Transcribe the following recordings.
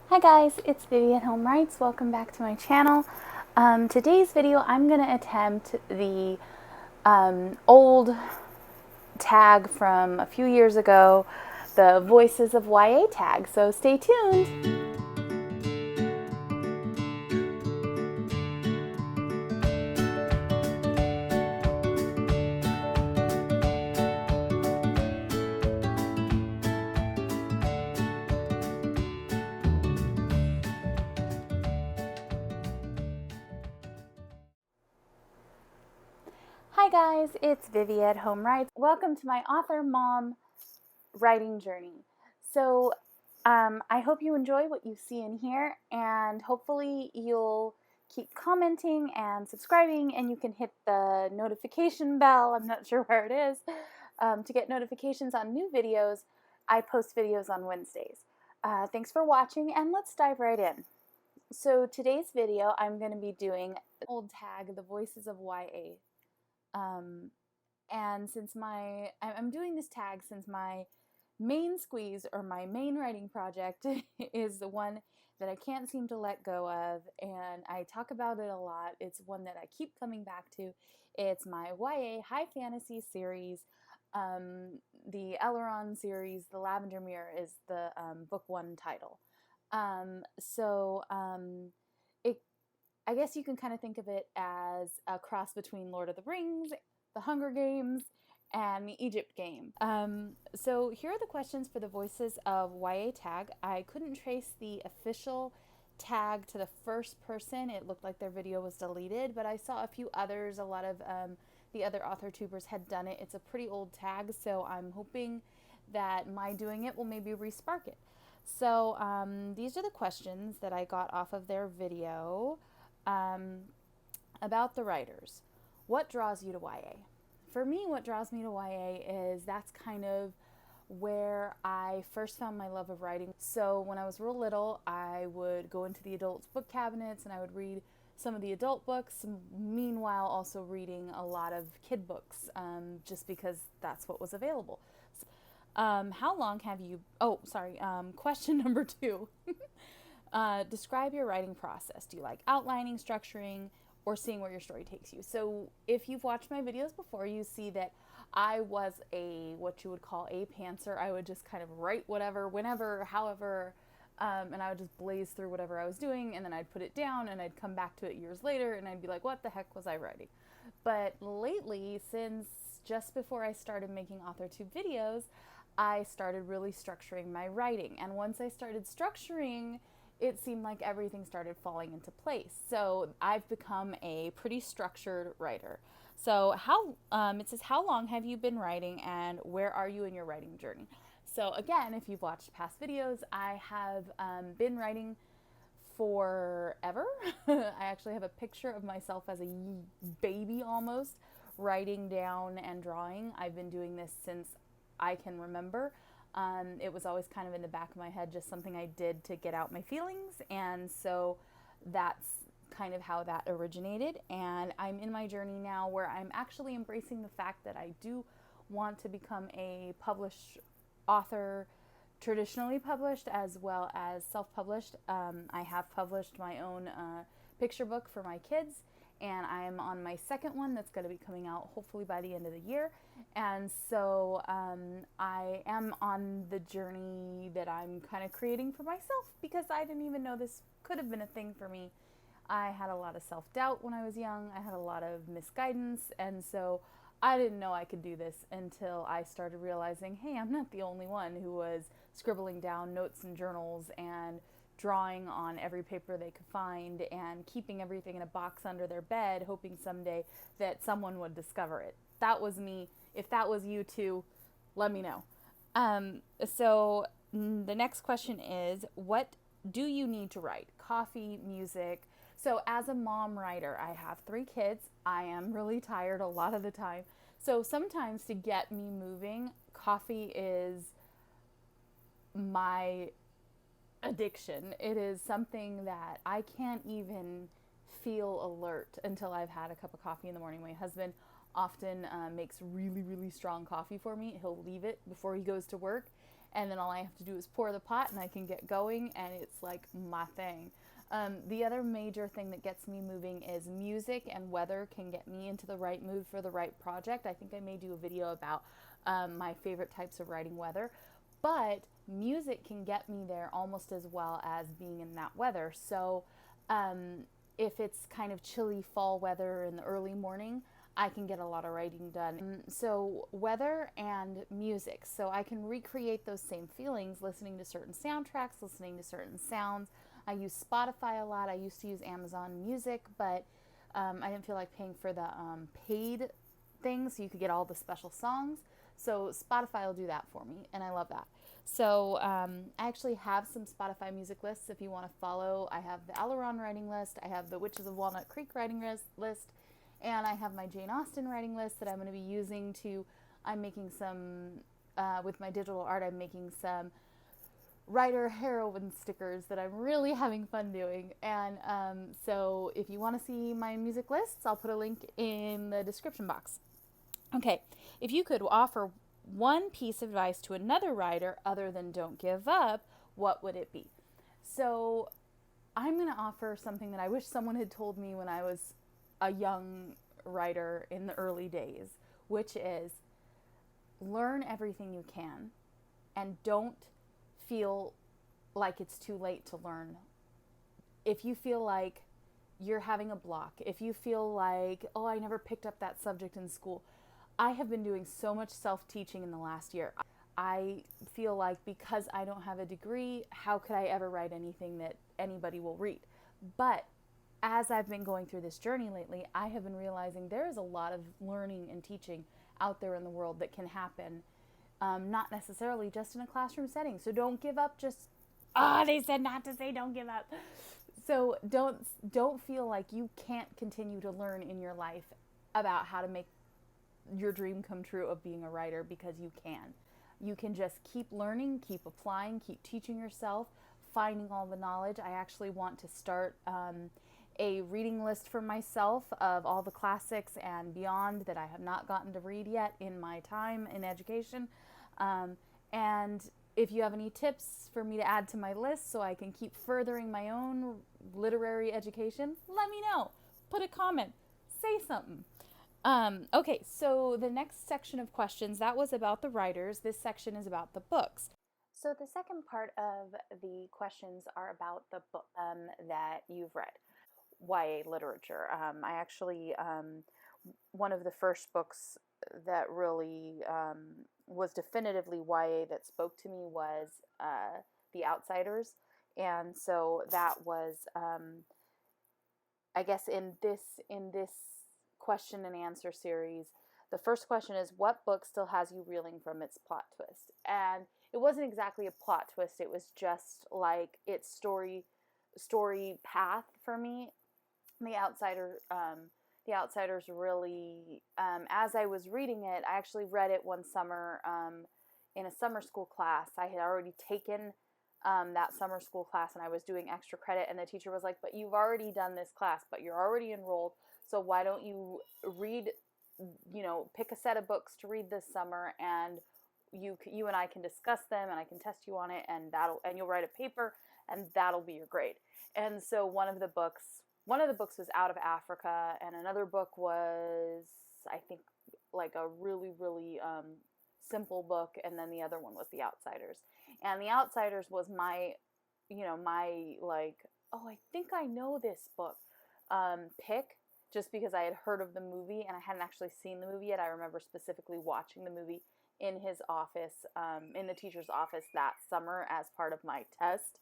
Hi guys, it's Vivi Home Writes. Welcome back to my channel. Today's video I'm going to attempt the old tag from a few years ago, the Voices of YA tag, so stay tuned. Hi guys, it's Vivi at Home Writes. Welcome to my author mom writing journey. So I hope you enjoy what you see in here, and hopefully you'll keep commenting and subscribing, and you can hit the notification bell. I'm not sure where it is, to get notifications on new videos. I post videos on Wednesdays. Thanks for watching, and let's dive right in. So today's video, I'm going to be doing the old tag, the Voices of YA. And since I'm doing this tag since my main squeeze, or my main writing project, is the one that I can't seem to let go of, and I talk about it a lot. It's one that I keep coming back to. It's my YA high fantasy series. The Ellyron series, The Lavender Mirror, is the book one title. It I guess you can kind of think of it as a cross between Lord of the Rings, The Hunger Games, and the Egypt game. So here are the questions for the Voices of YA tag. I couldn't trace the official tag to the first person. It looked like their video was deleted, but I saw a few others. A lot of the other Authortubers had done it. It's a pretty old tag, so I'm hoping that my doing it will maybe respark it. So these are the questions that I got off of their video. About the writers. What draws you to YA? For me, what draws me to YA is that's kind of where I first found my love of writing. So when I was real little, I would go into the adults' book cabinets and I would read some of the adult books, meanwhile also reading a lot of kid books, just because that's what was available. How long have you... question number 2. Describe your writing process. Do you like outlining, structuring, or seeing where your story takes you? So if you've watched my videos before, you see that I was what you would call a pantser. I would just kind of write whatever, whenever, however, and I would just blaze through whatever I was doing, and then I'd put it down, and I'd come back to it years later, and I'd be like, what the heck was I writing? But lately, since just before I started making Authortube videos, I started really structuring my writing. And once I started structuring, it seemed like everything started falling into place. So I've become a pretty structured writer. So it says, how long have you been writing, and where are you in your writing journey? So again, if you've watched past videos, I have been writing forever. I actually have a picture of myself as a baby almost, writing down and drawing. I've been doing this since I can remember. It was always kind of in the back of my head, just something I did to get out my feelings, and so that's kind of how that originated. And I'm in my journey now where I'm actually embracing the fact that I do want to become a published author, traditionally published as well as self-published. I have published my own picture book for my kids, and I'm on my second one that's going to be coming out hopefully by the end of the year. And so I am on the journey that I'm kind of creating for myself, because I didn't even know this could have been a thing for me. I had a lot of self-doubt when I was young. I had a lot of misguidance, and so I didn't know I could do this until I started realizing, hey, I'm not the only one who was scribbling down notes and journals and drawing on every paper they could find and keeping everything in a box under their bed, hoping someday that someone would discover it. That was me. If that was you too, let me know. So the next question is, what do you need to write? Coffee, music. So as a mom writer, I have 3 kids. I am really tired a lot of the time. So sometimes to get me moving, coffee is my addiction. It is something that I can't even feel alert until I've had a cup of coffee in the morning. My husband often makes really, really strong coffee for me. He'll leave it before he goes to work, and then all I have to do is pour the pot and I can get going, and it's like my thing. The other major thing that gets me moving is music, and weather can get me into the right mood for the right project. I think I may do a video about my favorite types of writing weather, but music can get me there almost as well as being in that weather. So if it's kind of chilly fall weather in the early morning, I can get a lot of writing done. So weather and music. So I can recreate those same feelings listening to certain soundtracks, listening to certain sounds. I use Spotify a lot. I used to use Amazon Music, but I didn't feel like paying for the paid thing, so you could get all the special songs. So Spotify will do that for me, and I love that. So I actually have some Spotify music lists if you want to follow. I have the Ellyron writing list, I have the Witches of Walnut Creek writing list, and I have my Jane Austen writing list that I'm going to be using to, I'm making some, with my digital art, I'm making some writer heroine stickers that I'm really having fun doing. And so if you want to see my music lists, I'll put a link in the description box. Okay, if you could offer one piece of advice to another writer other than don't give up, what would it be? So I'm going to offer something that I wish someone had told me when I was a young writer in the early days, which is learn everything you can and don't feel like it's too late to learn. If you feel like you're having a block, if you feel like, oh, I never picked up that subject in school, I have been doing so much self-teaching in the last year. I feel like because I don't have a degree, how could I ever write anything that anybody will read? But as I've been going through this journey lately, I have been realizing there is a lot of learning and teaching out there in the world that can happen, not necessarily just in a classroom setting. So don't give up. They said not to say don't give up. So don't feel like you can't continue to learn in your life about how to make your dream come true of being a writer, because you can. You can just keep learning, keep applying, keep teaching yourself, finding all the knowledge. I actually want to start a reading list for myself of all the classics and beyond that I have not gotten to read yet in my time in education. And if you have any tips for me to add to my list so I can keep furthering my own literary education, let me know. Put a comment. Say something. Okay, so the next section of questions, that was about the writers. This section is about the books. So the second part of the questions are about the book that you've read. YA literature. I actually, one of the first books that really was definitively YA that spoke to me was The Outsiders. And so that was, I guess in this question and answer series, the first question is, what book still has you reeling from its plot twist? And it wasn't exactly a plot twist, it was just like its story path for me. The Outsiders really, as I was reading it, I actually read it one summer in a summer school class. I had already taken that summer school class and I was doing extra credit, and the teacher was like, but you've already done this class, but you're already enrolled, so why don't you read, pick a set of books to read this summer, and you and I can discuss them, and I can test you on it, and you'll write a paper, and that'll be your grade. And so one of the books was Out of Africa, and another book was, I think, like a really, really simple book, and then the other one was The Outsiders. And The Outsiders was my like, oh, I think I know this book pick, just because I had heard of the movie, and I hadn't actually seen the movie yet. I remember specifically watching the movie in his office, in the teacher's office that summer as part of my test.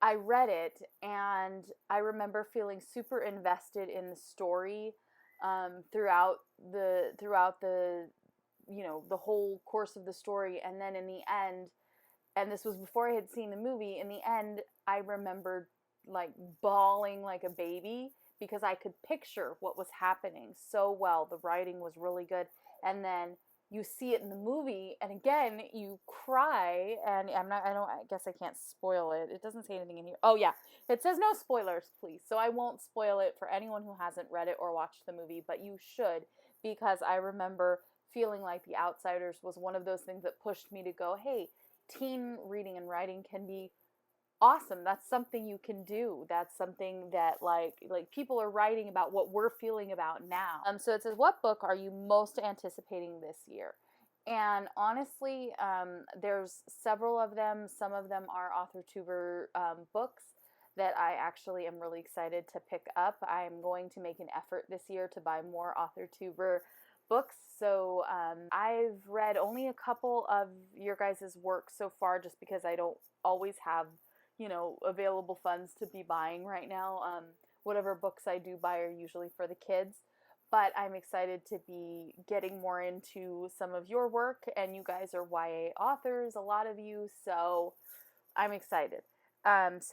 I read it, and I remember feeling super invested in the story throughout the the whole course of the story. And then in the end, and this was before I had seen the movie, in the end I remembered like bawling like a baby, because I could picture what was happening so well. The writing was really good, and then you see it in the movie, and again, you cry, and I guess I can't spoil it. It doesn't say anything in here. Oh yeah, it says no spoilers, please. So I won't spoil it for anyone who hasn't read it or watched the movie, but you should, because I remember feeling like The Outsiders was one of those things that pushed me to go, hey, teen reading and writing can be awesome. That's something you can do. That's something that like people are writing about what we're feeling about now. So it says, what book are you most anticipating this year? And honestly, there's several of them. Some of them are Authortuber books that I actually am really excited to pick up. I'm going to make an effort this year to buy more Authortuber books. So I've read only a couple of your guys' work so far, just because I don't always have, you know, available funds to be buying right now. Whatever books I do buy are usually for the kids. But I'm excited to be getting more into some of your work, and you guys are YA authors, a lot of you, so I'm excited. There's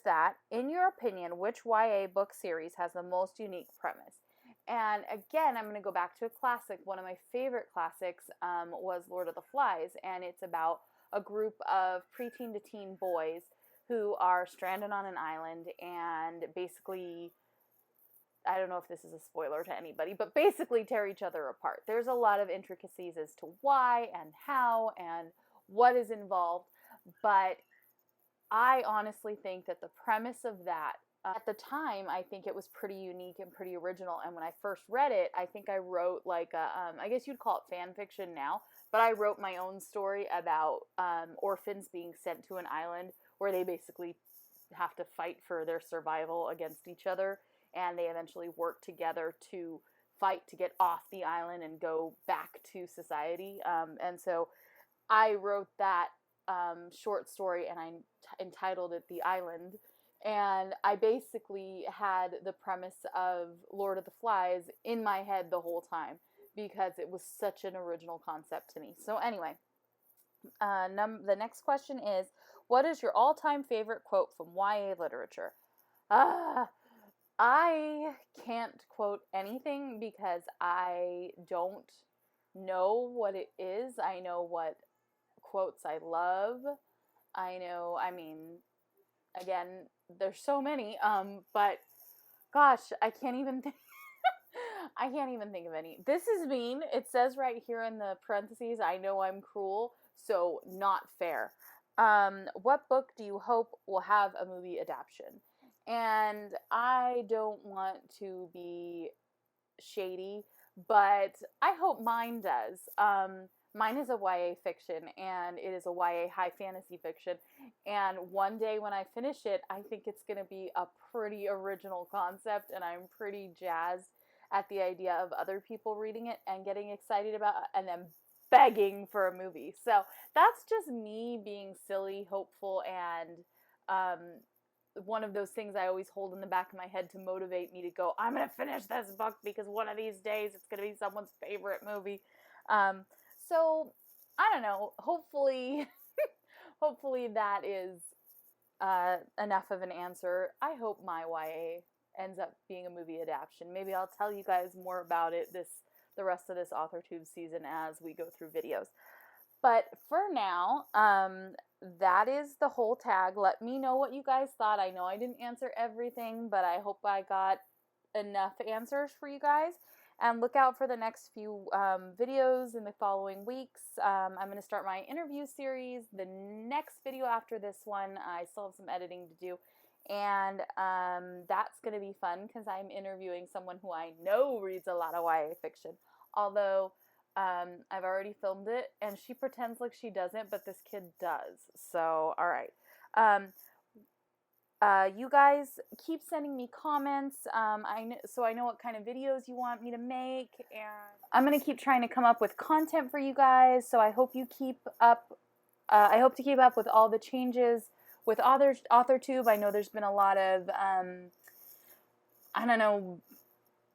that. In your opinion, which YA book series has the most unique premise? And again, I'm going to go back to a classic. One of my favorite classics was Lord of the Flies, and it's about a group of preteen to teen boys who are stranded on an island and basically, I don't know if this is a spoiler to anybody, but basically tear each other apart. There's a lot of intricacies as to why and how and what is involved, but I honestly think that the premise of that, at the time, I think it was pretty unique and pretty original, and when I first read it, I think I wrote like a, I guess you'd call it fan fiction now, but I wrote my own story about orphans being sent to an island where they basically have to fight for their survival against each other. And they eventually work together to fight to get off the island and go back to society. And so I wrote that short story, and I entitled it The Island. And I basically had the premise of Lord of the Flies in my head the whole time, because it was such an original concept to me. So anyway, the next question is, what is your all-time favorite quote from YA literature? I can't quote anything because I don't know what it is. I know what quotes I love. I know, I mean, again, there's so many, but gosh, I can't even think. I can't even think of any. This is mean. It says right here in the parentheses, I know I'm cruel, so not fair. What book do you hope will have a movie adaptation? And I don't want to be shady, but I hope mine does. Mine is a YA fiction, and it is a YA high fantasy fiction. And one day when I finish it, I think it's going to be a pretty original concept, and I'm pretty jazzed at the idea of other people reading it and getting excited about it, and then begging for a movie. So that's just me being silly, hopeful, and one of those things I always hold in the back of my head to motivate me to go, I'm going to finish this book because one of these days it's going to be someone's favorite movie. So I don't know, hopefully, hopefully that is enough of an answer. I hope my YA ends up being a movie adaptation. Maybe I'll tell you guys more about it the rest of this Authortube season as we go through videos. But for now, that is the whole tag. Let me know what you guys thought. I know I didn't answer everything, but I hope I got enough answers for you guys. And look out for the next few videos in the following weeks. I'm going to start my interview series. The next video after this one, I still have some editing to do. And that's going to be fun because I'm interviewing someone who I know reads a lot of YA fiction. Although I've already filmed it, and she pretends like she doesn't, but this kid does. So, all right. You guys keep sending me comments, so I know what kind of videos you want me to make, and I'm going to keep trying to come up with content for you guys, so I hope you keep up, I hope to keep up with all the changes with Authortube. I know there's been a lot of, I don't know,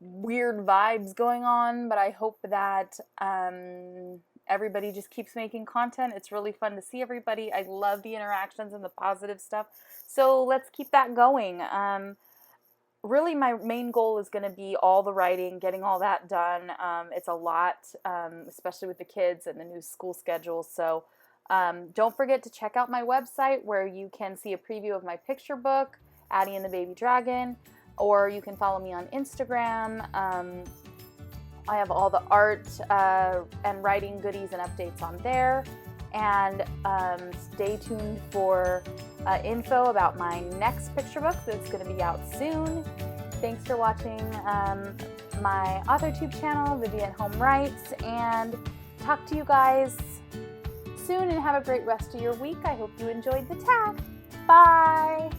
weird vibes going on, but I hope that everybody just keeps making content. It's really fun to see everybody. I love the interactions and the positive stuff. So let's keep that going. Really, my main goal is going to be all the writing, getting all that done. It's a lot, especially with the kids and the new school schedule. So don't forget to check out my website where you can see a preview of my picture book, Addie and the Baby Dragon, or you can follow me on Instagram I have all the art and writing goodies and updates on there. And stay tuned for info about my next picture book that's going to be out soon. Thanks for watching my Authortube channel, Vivi Home Writes, and talk to you guys soon and have a great rest of your week. I hope you enjoyed the tag. Bye!